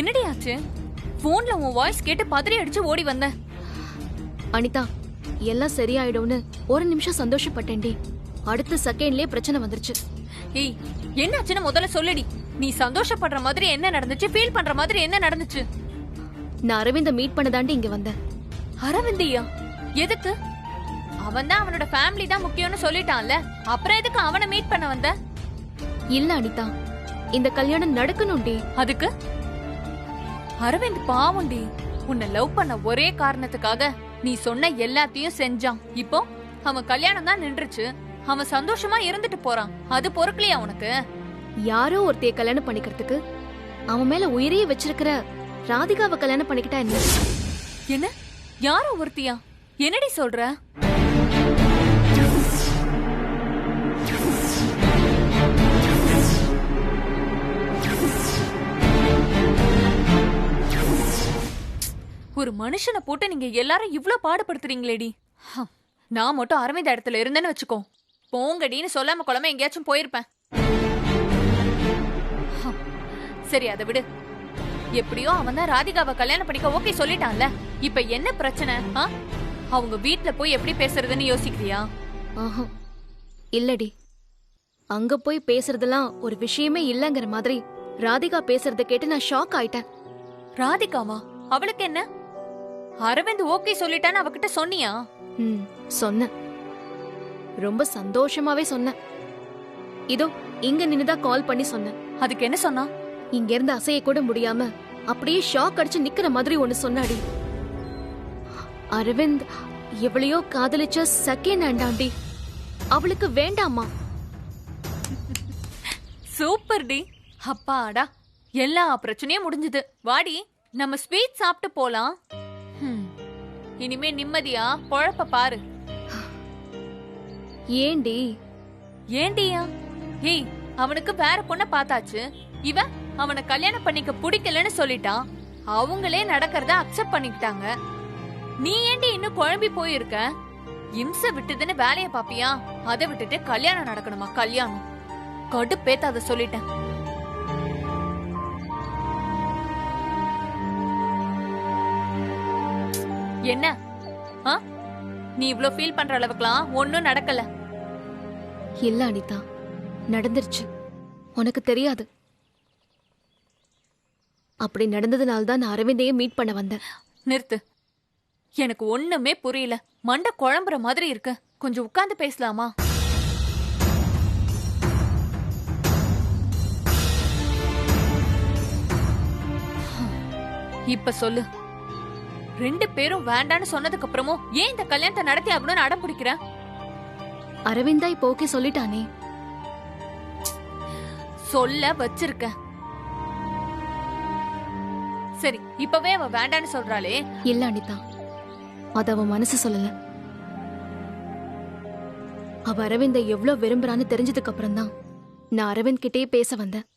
என்னடி ஆச்சு? போன்ல உன் வாய்ஸ் கேட்டு பதறி அடிச்சு ஓடி வந்த. அனிதா, எல்லாம் சரியாயிடும்னு ஒரு நிமிஷம் சந்தோஷப்பட்டேன்டி. அடுத்த செகண்ட்லயே பிரச்சனை வந்துருச்சு. ஏய், என்னாச்சுன்னு முதல்ல சொல்லுடி. நீ சந்தோஷப்படுற மாதிரி என்ன நடந்துச்சு, ஃபீல் பண்ற மாதிரி என்ன நடந்துச்சு? நான் அரவிந்த மீட் பண்ணதாண்டி இங்க வந்தேன். அரவிந்தியா? எதுக்கு? அவன் தான் அவனோட ஃபேமிலி தான் முக்கியம்னு சொல்லிட்டான்ல, அப்புறம் எதுக்கு அவனை மீட் பண்ண வந்த? இல்ல அனிதா, இந்த கல்யாணம் நடக்கணும்டி. அதுக்கு? அரவிந்த் பாவம்டி. உன்னை லவ் பண்ண ஒரே காரணத்துக்காக நீ சொன்ன எல்லாத்தையும் செஞ்சான். இப்போ அவன் கல்யாணம் தான் நின்றுச்சு. அவன் சந்தோஷமா இருந்துட்டு போறான். அது பொறுக்கலையா உனக்கு? யாரோ ஒருத்தைய கல்யாணம் பண்ணிக்கிறதுக்கு அவன் மேல உயிரையே வச்சிருக்கிற ராதிகாவை கல்யாணம் பண்ணிக்கிட்டா என்ன? என்ன? யாரோ ஒருத்தியா? என்னடி சொல்ற? ஒரு மனுஷனை போட்டு நீங்க எல்லாரும் இவ்ளோ பாடுபடுத்துறீங்களேடி. நான் மட்டும் அரவிந்த் இடத்துல இருந்தேன்னு வச்சுக்கோ, போங்கடின்னு சொல்லாம கொள்ளாம எங்கேயாச்சும் போயிருப்பேன். சரி, அதை விடு. எப்படியோ அவன் தான் ராதிகாவை கல்யாணம் பண்ணிக்க ஓகே சொல்லிட்டான்ல. இப்ப என்ன பிரச்சனை? அவங்க வீட்ல போய் எப்படி பேசுறதுன்னு யோசிக்கிறியா? இல்லடி, அங்க போய் பேசுறதெல்லாம் ஒரு விஷயமே இல்லங்கிற மாதிரி ராதிகா பேசுறத கேட்டு நான் ஷாக் ஆயிட்டேன். ராதிகாவா? அவளுக்கு என்ன? அரவிந்த் ஓகே சொல்லிட்டான்னு அவகிட்ட சொன்னியா? சொன்னேன். ரொம்ப சந்தோஷமாவே சொன்னேன். இதோ இங்க நின்னுதான் கால் பண்ணி சொன்னேன். அதுக்கு என்ன சொன்னா? இங்க இருந்து அசைய கூட முடியாம அப்படியே ஷாக் அடிச்சு நிக்கிற மாதிரி ஒண்ணு சொன்னாடி. அரவிந்த் எவ்வளையோ காதலிச்ச செகண்ட் ஹேண்ட் ஆண்டி, அவளுக்கு வேண்டாமா? சூப்பர் டி. அப்பாடா, எல்லா பிரச்சனையும் முடிஞ்சது. வாடி, நம்ம ஸ்வீட் சாப்பிட்டு போலாம். இனிமே நிம்மதியா பொழப்ப பாரு. ஏண்டி? ஏண்டியா? ஏய், அவனுக்கு வேற பொண்ண பார்த்தாச்சு. இவன் அவனை கல்யாணம் பண்ணிக்க பிடிக்கலன்னு சொல்லிட்டான். அவங்களே நடக்கிறத அக்செப்ட் பண்ணிக்கிட்டாங்க. நீ ஏண்டி இன்னும் குழம்பி போயிருக்க? இம்சை விட்டுதுன்னு வேலைய பாப்பியா? அதை விட்டுட்டு கல்யாணம் நடக்கணுமா? கல்யாணம் கடுப்பேத்த அதை சொல்லிட்டேன். என்ன? நீ இவ்ளோ ஃபீல் பண்ற அளவுக்குலாம் ஒன்னும் நடக்கல. இல்ல அனிதா, நடந்துருச்சு. உனக்கு தெரியாது. அப்படி நடந்ததுனால்தான் நான் அரவிந்தையே மீட் பண்ண வந்தேன். நிறுத்து. எனக்கு ஒண்ணுமே புரியல. மண்டை குழம்புற மாதிரி இருக்கு. கொஞ்சம் உட்கார்ந்து பேசலாமா? இப்ப சொல்லு. ரெண்டு பேரும் வேண்டான்னு சொன்னதுக்கு அப்புறமும் ஏன் இந்த கல்யாணத்தை நடத்தி ஆகணும்னு அடம் பிடிக்கிற? அரவிந்தா இப்ப ஓகே சொல்லிட்டானே. சொல்ல வச்சிருக்க. சரி, இப்பவே அவ வேண்டான்னு சொல்றாளே. இல்ல அனிதா, அது அவ மனசு சொல்லல. அவ அரவிந்த எவ்வளவு விரும்புறான்னு தெரிஞ்சதுக்கு அப்புறம் தான் நான் அரவிந்த் கிட்டே பேச வந்தேன்.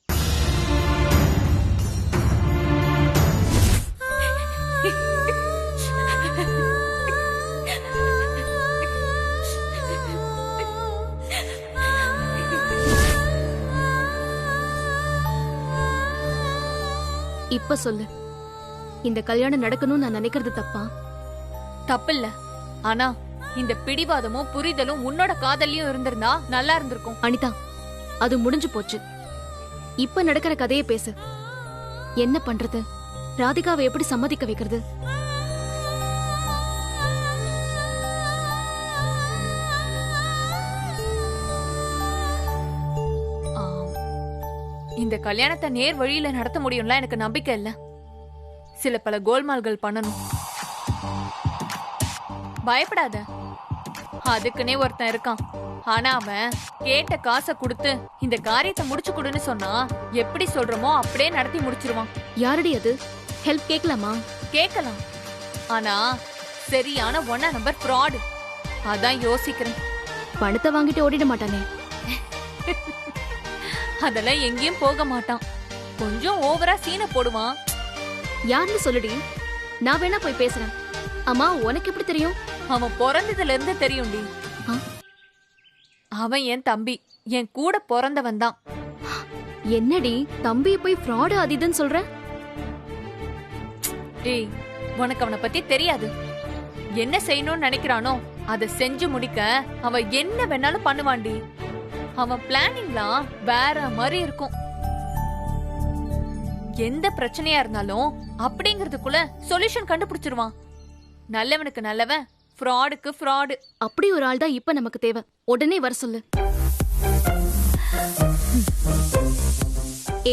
இப்ப சொல்லு, இந்த கல்யாணம் நடக்கணும்னு நான் நினைக்கிறது தப்பா? தப்பில்ல. ஆனா இந்த பிடிவாதமும் புரிதலும் உன்னோட காதலியும் இருந்திருந்தா நல்லா இருந்திருக்கும். அனிதா, அது முடிஞ்சு போச்சு. இப்ப நடக்கிற கதையை பேசு. என்ன பண்றது? ராதிகாவை எப்படி சம்மதிக்க வைக்கிறது? இந்த கல்யாணத்தை நேர் வழியில நடத்த முடியும்ல எனக்கு நம்பிக்கை இல்ல. சில பல கோல்மால்கள் பண்ணணும். பயப்படாத, அதுக்குன்னே ஒருத்தன் இருக்கான். ஆனா அவன் கேட்ட காசை கொடுத்து இந்த காரியத்தை முடிச்சு கொடுன்னு சொன்னா எப்படி சொல்றோமோ அப்படியே நடத்தி முடிச்சிருவான். யாரடி அது? ஹெல்ப் கேட்கலாமா? கேட்கலாம். ஆனா சரியான 1 நம்பர் ஃப்ராட். அதான் யோசிக்கிறேன். பணத்தை வாங்கிட்டு ஓடிட மாட்டானே? அதெல்லாம் எங்கேயும் போக மாட்டான். கொஞ்சம் ஓவரா சீனை போடுவான். யாருன்னு சொல்லுடி, நான் வேணா போய் பேசுறேன். அம்மா, உனக்கு எப்படி தெரியும்? அவன் பிறந்ததுல இருந்து தெரியும்டி. அவன் என் தம்பி, என் கூட பிறந்தவன் தான். என்னடி தம்பியை போய் ஃப்ராடு அதிதன்னு சொல்ற? ஏய், உனக்கு அவனை பத்தி தெரியாது. என்ன செய்யணும்னு நினைக்கிறானோ அதை செஞ்சு முடிக்க அவன் என்ன வேணாலும் பண்ணுவான்டி. அவன் பிளானிங்லாம் வேற மாதிரி இருக்கும். எந்த பிரச்சனையா இருந்தாலும் அப்படிங்கறதுக்குள்ள சொல்யூஷன் கண்டுபிடிச்சிருவான். நல்லவனுக்கு நல்லவன், ஃப்ராடுக்கு ஃப்ராடு. அப்படி ஒரு ஆள் தான் இப்ப நமக்கு தேவை. உடனே வர சொல்லு.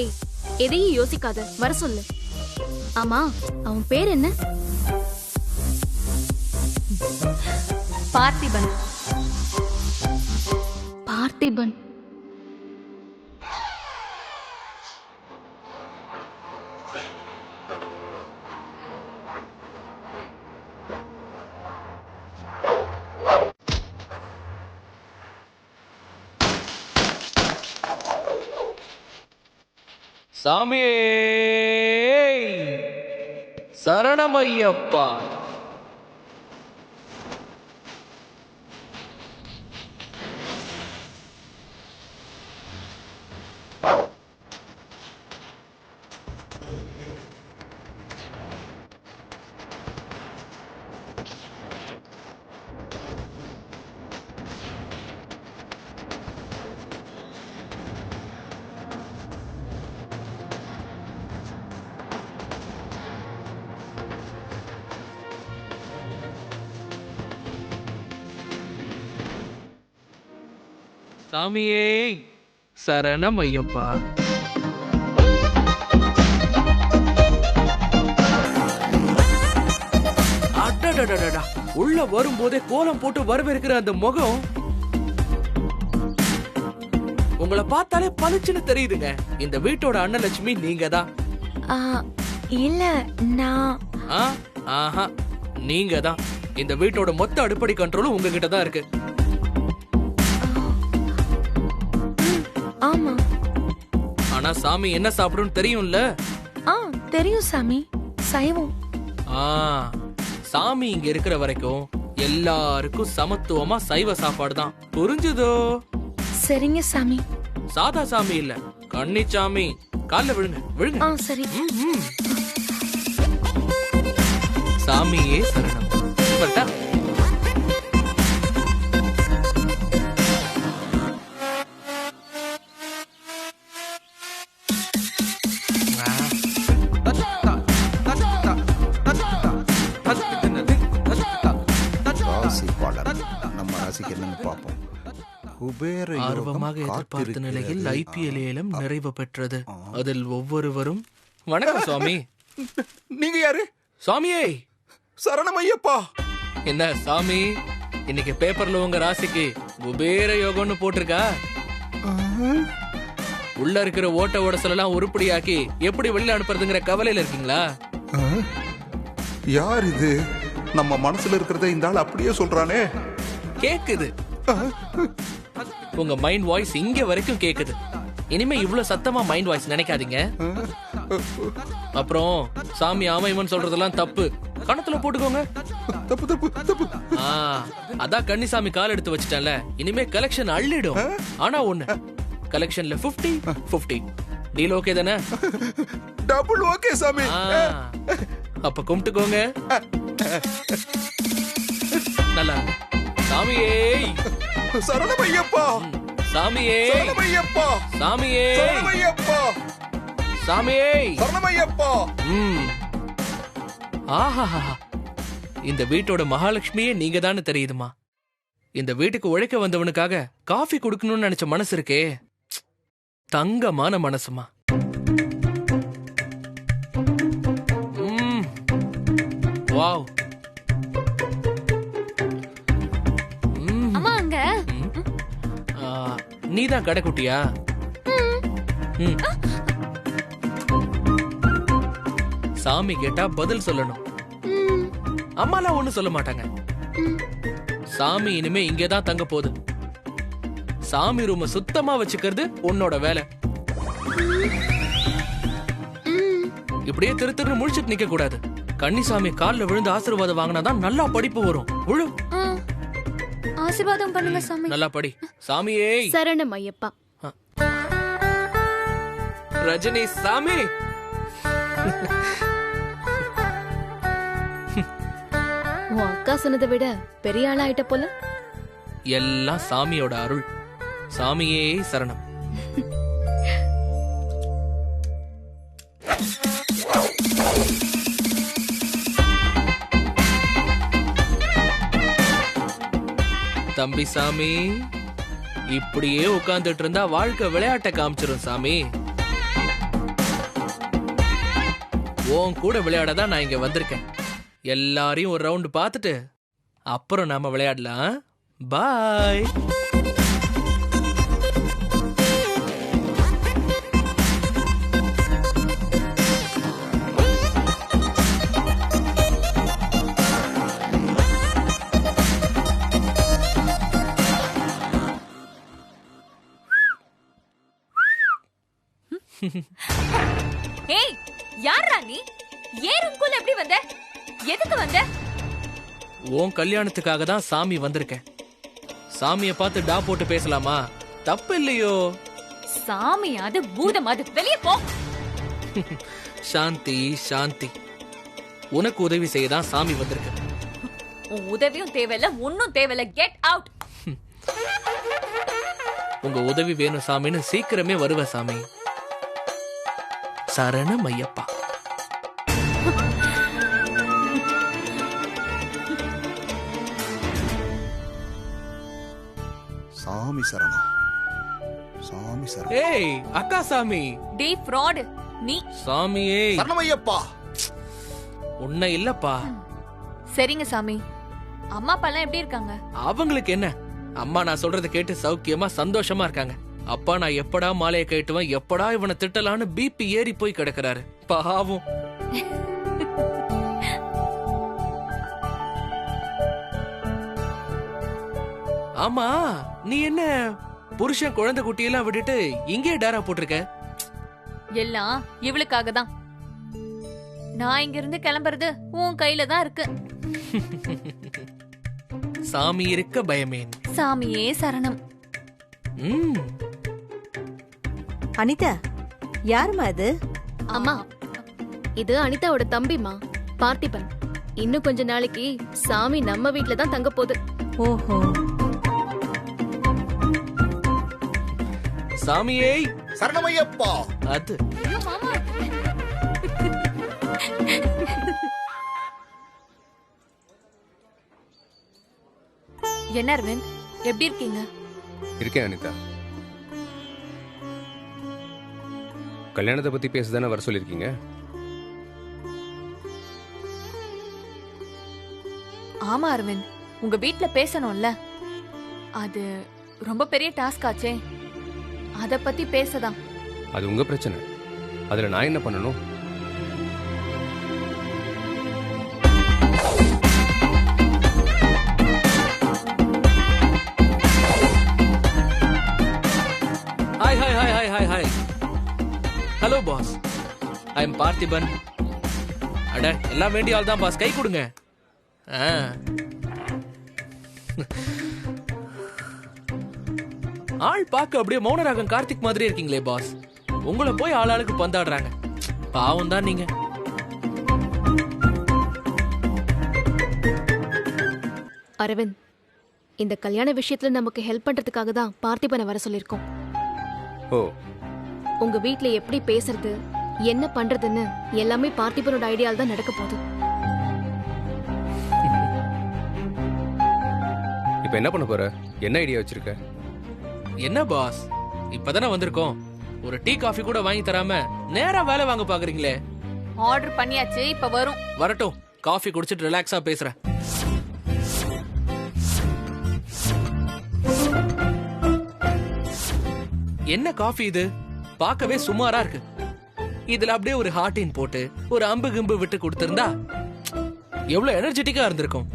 ஏய், எதையும் யோசிக்காத, வர சொல்லு. ஆமா, அவன் பேர் என்ன? பார்த்திபன். பார்த்திபன். சாமியே சரணமையப்பா. சாமியே சரணமையப்பா. அடடடடடா, உள்ள வரும்போதே கோலம் போட்டு வரவேற்கிற அந்த முகம் உங்களை பார்த்தாலே பளிச்சுன்னு தெரியுதுங்க. இந்த வீட்டோட அன்னலட்சுமி நீங்க தான். இல்ல, நான் ஆஹா, நீங்க தான். இந்த வீட்டோட மொத்த அடிப்படை கண்ட்ரோலும் உங்ககிட்ட தான் இருக்கு. ஆமா. ஆனா சாமி என்ன சாப்பிடும் தெரியும்ல? தெரியும் சாமி, சைவம். சாமி இங்க இருக்கிற வரைக்கும் எல்லாருக்கும் சமத்துவமா சைவ சாப்பாடு தான். புரிஞ்சுதோ? சரிங்க சாமி. சாதா சாமி இல்ல, கன்னிச்சாமி. கால்ல விழுங்க விழுங்க. சரி. சாமியே சரணம். வரட்டா? ஆர்வமாக எதிர்பார்த்த நிலையில் IPL ஏலம் நிறைவு பெற்றது. அதில் ஒவ்வொருவரும் வணக்கம் சுவாமி. நீங்க யாரு? சுவாமியே சரணமையப்பா. என்ன சாமி, இன்னைக்கு பேப்பர்ல உங்க ராசிக்கு குபேர யோகம்னு போட்டிருக்கா? உள்ள இருக்கிற ஓட்ட ஓடசலாம் உருப்படியாக்கி எப்படி வெளியில அனுப்புறதுங்கிற கவலையில இருக்கீங்களா? யார் இது? நம்ம மனசுல இருக்கிறத இந்த ஆள் அப்படியே சொல்றானே. கேக்குது, உங்க மைண்ட் வாய்ஸ் இங்க வரைக்கும் கேக்குது. இனிமே இவ்வளவு சத்தமா மைண்ட் வாய்ஸ் நினைக்காதீங்க. அப்புறம் சாமி ஆமைமன் சொல்றதெல்லாம் தப்பு, கணத்துல போட்டுக்கோங்க. தப்பு தப்பு தப்பு. அதான் கன்னிசாமி கால் எடுத்து வச்சிட்டேன்ல, இனிமே கலெக்ஷன் அள்ளிடும். ஆனா ஒண்ணு, கலெக்ஷன்ல 50-50 டீல். ஓகே தானே? டபுள் ஓகே சாமி. அப்ப கும்பிட்டுக்கோங்க. நல்லா. சாமியே சரணமையப்பா. சாமியே சரணமையப்பா. சாமியே சரணமையப்பா. சாமியே சரணமையப்பா. ஆஹா, இந்த வீட்டோட மகாலட்சுமியே நீங்க தானே தெரியுதுமா. இந்த வீட்டுக்கு உழைக்க வந்தவனுக்காக காஃபி குடுக்கணும்னு நினைச்ச மனசு இருக்கே, தங்கமான மனசுமா. வாவ். அம்மா அங்க நீதான் கடைக்குட்டியா? சாமி கேட்டா பதில் சொல்லணும். அம்மாலாம் ஒண்ணு சொல்ல மாட்டாங்க. சாமி இனிமே இங்கதான் தங்க போகுது. சாமி ரூம சுத்தமா வச்சுக்கிறது உன்னோட வேலை. இப்படியே திரு திரு முழிச்சிட்டு நிக்க கூடாது. கன்னிசாமி கால்ல விழுந்து ஆசீர்வாதம் வாங்கினாதான் நல்லா படிப்பு வரும். விழு. ஆசீர்வாதம் பண்ணுங்க சாமி. நல்லா படி. சாமியே சரணம் ஐயப்பா. ரஜினி சாமி. உன் அக்கா சொன்னதை விட பெரிய ஆளா ஆயிட்ட போல. எல்லாம் சாமியோட அருள். சாமியே சரணம். தம்பி சாமி, இப்படியே உட்கார்ந்துட்டு இருந்தா வாழ்க்கை விளையாட்ட காமிச்சிரும் சாமி. உன் கூட விளையாடதான் நான் இங்க வந்திருக்கேன். எல்லாரையும் ஒரு ரவுண்ட் பார்த்துட்டு அப்புறம் நாம விளையாடலாம். பாய். ஏய், யாரா நீ? ஏன் ரூம்குள்ள எப்படி வந்த? எதுக்கு வந்த? உன் கல்யாணத்துக்காக தான் சாமி வந்திருக்கேன். சாமிய பார்த்து டா போட்டு பேசலாமா? தப்பு இல்லையோ? சாமி அது பூதம் அது, வெளியே போ. சாந்தி சாந்தி, உனக்கு உதவி செய்ய தான் சாமி வந்திருக்கு. உன் உதவியும் தேவையில்ல, ஒன்னும் தேவையில்ல. Get out. உங்க உதவி வேணும் சாமின்னு சீக்கிரமே வருவ சாமி. சரணம் ஐயப்பா. சாமி சரணம், சாமி சரணம். ஏய் அக்கா சாமி. டே ஃப்ராட் நீ. சாமியே சரணம் ஐயப்பா. உன்னை இல்லப்பா. சரிங்க சாமி. அம்மா அப்பா எல்லாம் எப்படி இருக்காங்க? அவங்களுக்கு என்ன, அம்மா நான் சொல்றத கேட்டு சௌக்கியமா சந்தோஷமா இருக்காங்க. அப்பா நான் எப்படா மாலையை கேட்டுவேன், எப்படா இவனை திட்டலான்னு பிபி ஏறி போய் கிடக்குறாரு பாவம். ஆமா, நீ என்ன புருஷன் குழந்தை குட்டியெல்லாம் விட்டுட்டு இங்கே டேரா போட்டிருக்க? எல்லாம் இவளுக்காக தான். நான் இங்க இருந்து கிளம்புறது உன் கையில தான் இருக்கு. சாமி இருக்க பயமேன். சாமியே சரணம். அனிதா, யாருமா இது? அம்மா, இது அனிதாவோட தம்பிமா, பார்த்திபன். இன்னும் கொஞ்ச நாளைக்கு சாமி நம்ம வீட்ல தான் தங்க போகுது. ஓஹோ. சாமியே சரணம் ஐயப்பா. அது ஐயோ மாமா. என்ன அரவிந்த், எப்படி இருக்கீங்க? இருக்கேன் அனிதா. கல்யாணத்தை பத்தி பேசதானே வர சொல்லிருக்கீங்க? ஆமா அரவிந்த், உங்க வீட்ல பேசணும்ல. அது ரொம்ப பெரிய டாஸ்க் ஆச்சே, அத பத்தி பேசதான். அது உங்க பிரச்சனை, அதுல நான் என்ன பண்ணணும்? Hi hi hi hi hi hi. Hello boss, I am Parthiban. அட எல்லாம் வேண்டிய ஆள் தான் பாஸ், கை கொடுங்க. ஆள் பார்க்க அப்படியே மௌனராகம் கார்த்திக் மாதிரி இருக்கீங்களே பாஸ். உங்களை போய் ஆளாளுக்கு பந்தாடுறாங்க. பாவம் தான் நீங்க. அரவிந்த், இந்த கல்யாண விஷயத்துல நமக்கு ஹெல்ப் பண்றதுக்காக தான் பார்த்திபனை வர சொல்லிருக்கோம். ஓ, உங்க வீட்ல எப்படி பேசுறது, என்ன பண்றதுன்னு எல்லாமே பார்த்திபனோட ஐடியால தான் நடக்க போகுது. இப்ப என்ன பண்ண போற? என்ன ஐடியா வச்சிருக்க? என்ன பாஸ், இப்பதானே வந்திருக்கோம். ஒரு டீ காஃபி கூட வாங்கி தராம நேரா வேலை வாங்க பாக்குறீங்களே. ஆர்டர் பண்ணியாச்சு, இப்ப வரும். வரட்டும், காஃபி குடிச்சிட்டு ரிலாக்ஸா பேசுறேன். என்ன காஃபி இது? பார்க்கவே சுமாரா இருக்கு. இதுல அப்படியே ஒரு ஹார்டின் போட்டு ஒரு அம்பு கிம்பு விட்டு கொடுத்திருந்தா எவ்வளவு எனர்ஜெட்டிக்கா இருந்திருக்கும்.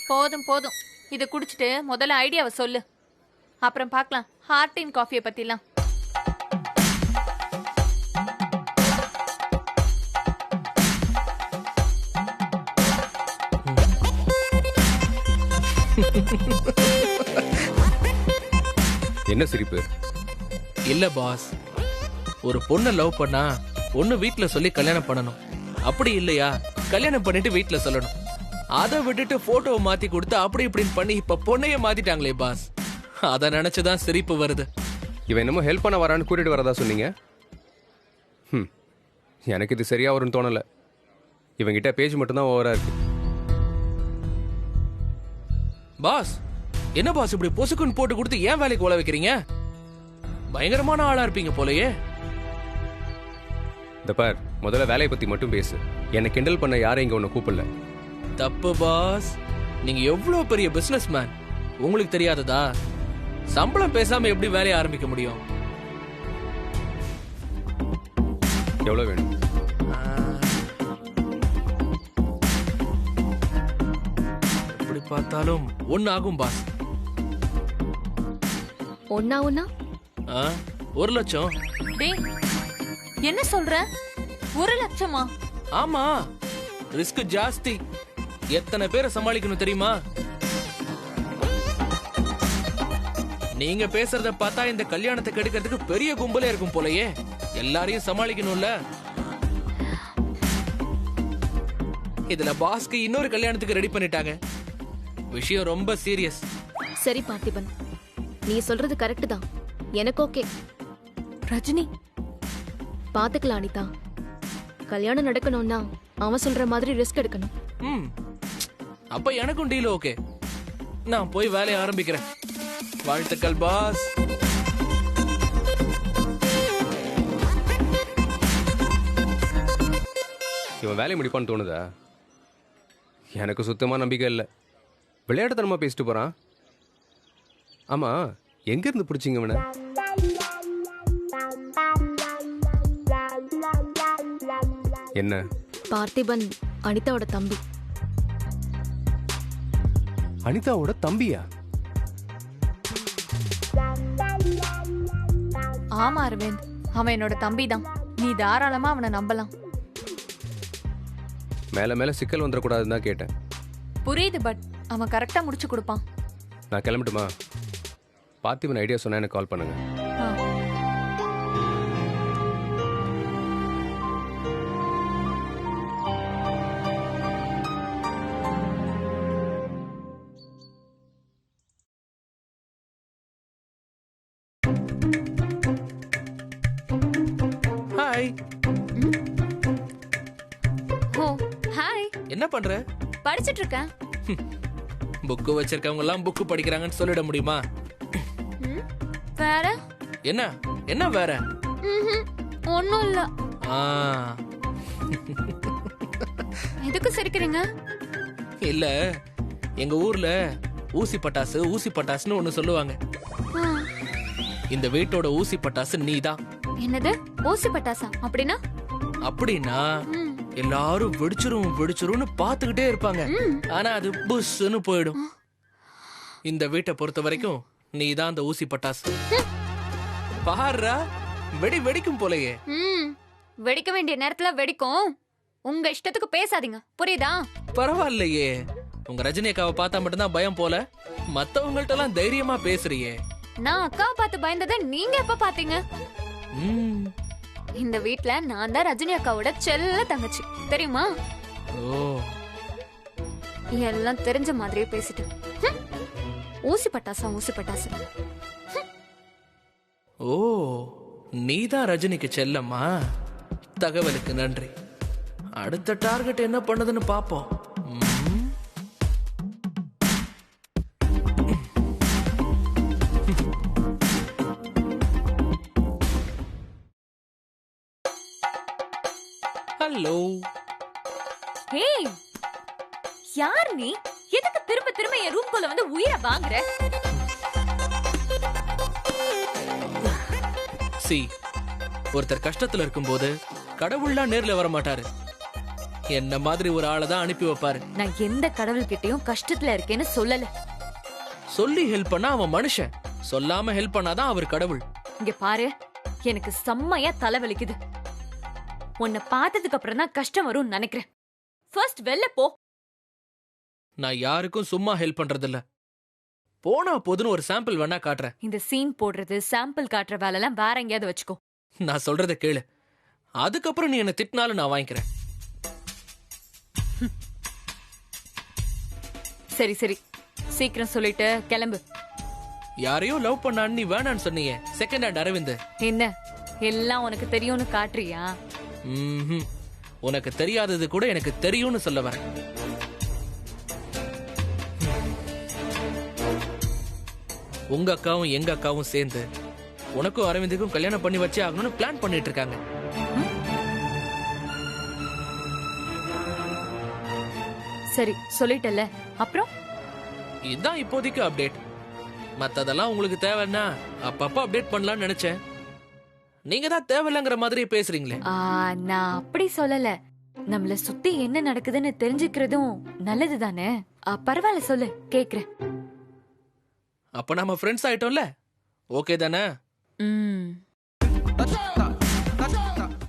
போதும் போதும், இத குடிச்சிட்டு முதல்ல ஐடியாவை சொல்லு, அப்புறம் பார்க்கலாம் ஹார்டின் காஃபியை பத்திலாம். என்ன சிரிப்பு? இல்ல பாஸ், ஒரு பொண்ணை லவ் பண்ணா ஒண்ணு வீட்ல சொல்லி கல்யாணம் பண்ணணும், அப்படி இல்லையா கல்யாணம் பண்ணிட்டு வீட்ல சொல்லணும். அதை விட்டுட்டு போட்டோவை மாத்தி கொடுத்து அப்படி இப்படின்னு பண்ணி இப்ப பொண்ணைய மாத்திட்டாங்களே பாஸ். அத நினைச்சுதான் சிரிப்பு வருது. இவன் என்னமோ ஹெல்ப் பண்ண வரான்னு கூட்டிட்டு வரதா சொன்னீங்க. எனக்கு இது சரியா வரும்னு தோணல. இவங்கிட்ட பேஜ் மட்டும்தான் ஓவரா இருக்கு. பாஸ் என்ன பாஸ் இப்படி பொசுக்குன்னு போட்டு கொடுத்து ஏன் வேலைக்கு ஓல வைக்கிறீங்க? பயங்கரமான ஆளா இருப்பீங்க போலயே. இந்த பார், முதல்ல வேலையை பத்தி மட்டும் பேசு. என்னை கிண்டல் பண்ண யாரும் இங்க உன்னை கூப்பிடல. தப்பு பாஸ். நீங்க எவ்வளவு பெரிய பிசினஸ் மேன், உங்களுக்கு தெரியாததா? சம்பளம் பேசாம எப்படி வேலையை ஆரம்பிக்க முடியும்? எவ்வளவு வேணும்? எப்படி பார்த்தாலும் ஒன்னு ஆகும் பாஸ். ஒன்னா 1 லட்சம். டேய் என்ன சொல்ற? 1 லட்சமா? ஆமா, ரிஸ்க் ஜாஸ்தி. எத்தனை பேரை சமாளிக்கணும் தெரியுமா? நீங்க பேசுறத பார்த்தா இந்த கல்யாணத்தை கெடுக்கிறதுக்கு பெரிய கும்பலே இருக்கும் போலயே. எல்லாரையும் சமாளிக்கணும்ல. இதுல பாஸ்க்கு இன்னொரு கல்யாணத்துக்கு ரெடி பண்ணிட்டாங்க. விஷயம் ரொம்ப சீரியஸ். சரி பார்த்திபன், நீ சொல்றது கரெக்ட் தான். எனக்கு ஓகே. ரஜினி பாத்துக்கலாம் அனிதா. கல்யாணம் நடக்கணும்னா அவன் சொல்ற மாதிரி ரிஸ்க் எடுக்கணும். அப்ப எனக்கும் டீல் ஓகே. நான் போய் வேலையை ஆரம்பிக்கிறேன். வாழ்த்துக்கள் பாஸ். இவன் வேலையை முடிப்பான்னு தோணுதா? எனக்கு சுத்தமா நம்பிக்கை இல்லை. விளையாட்டுத்தனமா பேசிட்டு போறான். ஆமா, எங்க இருந்து பிடிச்சிங்க இவனை? என்ன? பார்த்திபன் அனிதாவோட தம்பி. அனிதாவோட தம்பியா? ஆமா அரவிந்த், அவன் என்னோட தம்பி தான். நீ தாராளமா அவனை நம்பலாம். மேல மேல சிக்கல் வந்துடக்கூடாதுன்னு தான் கேட்டேன். புரியுது, பட் அவன் கரெக்டா முடிச்சு கொடுப்பான். நான் கிளம்பட்டுமா? பார்த்திபன் ஐடியா சொன்னா எனக்கு கால் பண்ணுங்க. ஆ. ஹாய். ஓ ஹாய். என்ன பண்ற? படிச்சிட்டு இருக்கேன். புக்கு வச்சிருக்கவங்க எல்லாம் புக்கு படிக்கிறாங்கன்னு சொல்லிட முடியுமா? வேற என்ன என்ன வேற? ஒன்னும் இல்ல. ஆ, எதுக்கு சிரிக்கிறீங்க? இல்ல, எங்க ஊர்ல ஊசி பட்டாசு ஊசி பட்டாசுன்னு ஒண்ணு சொல்லுவாங்க. ஆ, இந்த வீட்டோட ஊசி பட்டாசு நீதான். என்னது ஊசி பட்டாசா? அப்படின்னா? அப்படின்னா ம். எல்லாரும் வெடிச்சிரும் வெடிச்சிரும்னு பாத்துக்கிட்டே இருப்பாங்க. ஆனா அது புஷ்ன்னு போயிடும். இந்த வீட்டை பொறுத்த வரைக்கும் நீதான் அந்த ஊசி பட்டாசு. பாருடா, வெடி வெடிக்கும் போலயே. வெடிக்க வேண்டிய நேரத்துல வெடிக்கும். உங்க இஷ்டத்துக்கு பேசாதீங்க, புரியுதா? பரவாயில்லையே, உங்க ரஜினி அக்காவை பார்த்தா மட்டும்தான் பயம் போல. மத்தவங்கள்ட்ட எல்லாம் தைரியமா பேசுறியே. நான் அக்கா பார்த்து பயந்ததை நீங்க எப்ப பாத்தீங்க? ம். இந்த வீட்ல நான் தான் ரஜினி அக்காவோட செல்ல தங்கச்சி, தெரியுமா? ஓ, எல்லாம் தெரிஞ்ச மாதிரியே பேசிட்டு ஊசி பட்டாசா ஊசி பட்டாசு. ஓ, நீதான் ரஜினிக்கு செல்லம்மா. தகவலுக்கு நன்றி. அடுத்த டார்கெட் என்ன பண்ணுதுன்னு பாப்போம். ஹலோ. ஹேய், யார் நீ? எதுக்கு திரும்ப திரும்ப என் ரூம்குள்ள வந்து உயிரை வாங்குற? சி, ஒருத்தர் கஷ்டத்துல இருக்கும்போது கடவுள்லாம் நேர்ல வர மாட்டாரு. என்ன மாதிரி ஒரு ஆளை தான் அனுப்பி வைப்பாரு. நான் எந்த கடவுள்கிட்டயும் கஷ்டத்துல இருக்கேன்னு சொல்லல. சொல்லி ஹெல்ப் பண்ணா அவன் மனுஷன், சொல்லாம ஹெல்ப் பண்ணாதான் அவர் கடவுள். இங்க பாரு, எனக்கு செம்மையா தலைவலிக்குது. உன்னை பார்த்ததுக்கு அப்புறம் தான் கஷ்டம் வரும்னு நினைக்கிறேன். ஃபர்ஸ்ட் வெளில போ. நான் யாருக்கும் சும்மா ஹெல்ப் பண்றதில்ல. போனா போதுன்னு ஒரு சாம்பிள் வேணா காட்டுறேன். இந்த சீன் போடுறது, சாம்பிள் காட்டுற வேலைலாம் வேற எங்கேயாவது வச்சுக்கோ. நான் சொல்றத கேளு. அதுக்கப்புறம் நீ என்ன திட்டினாலும் நான் வாங்கிக்கிறேன். சரி சரி, சீக்கிரம் சொல்லிட்டு கிளம்பு. யாரையோ லவ் பண்ணான்னு நீ வேணான்னு சொன்னீங்க. Second hand Aravind. என்ன எல்லாம் உனக்கு தெரியும்னு காட்டுறியா? ம்ஹும். உனக்கு தெரியாதது கூட எனக்கு தெரியும்னு சொல்ல வரேன். உங்க அக்காவும் எங்க அக்காவும் சேர்ந்து உனக்கும் அரவிந்துக்கும் கல்யாணம் பண்ணி வச்சே ஆகணும்னு பிளான் பண்ணிட்டு இருக்காங்க. சரி சொல்லிட்டல, அப்புறம்? இதுதான் இப்போதைக்கு அப்டேட். மத்ததெல்லாம் உங்களுக்கு தேவைன்னா அப்பப்ப அப்டேட் பண்ணலாம்னு நினைச்சேன். நீங்க தான் தேவையில்லைங்கிற மாதிரி பேசுறீங்களே. நான் அப்படி சொல்லல. நம்மள சுத்தி என்ன நடக்குதுன்னு தெரிஞ்சுக்கிறதும் நல்லது தானே. பரவாயில்ல, சொல்லு, கேக்குறேன். அப்ப நாம ஃப்ரெண்ட்ஸ் ஆயிட்டோம்ல, ஓகே தானே?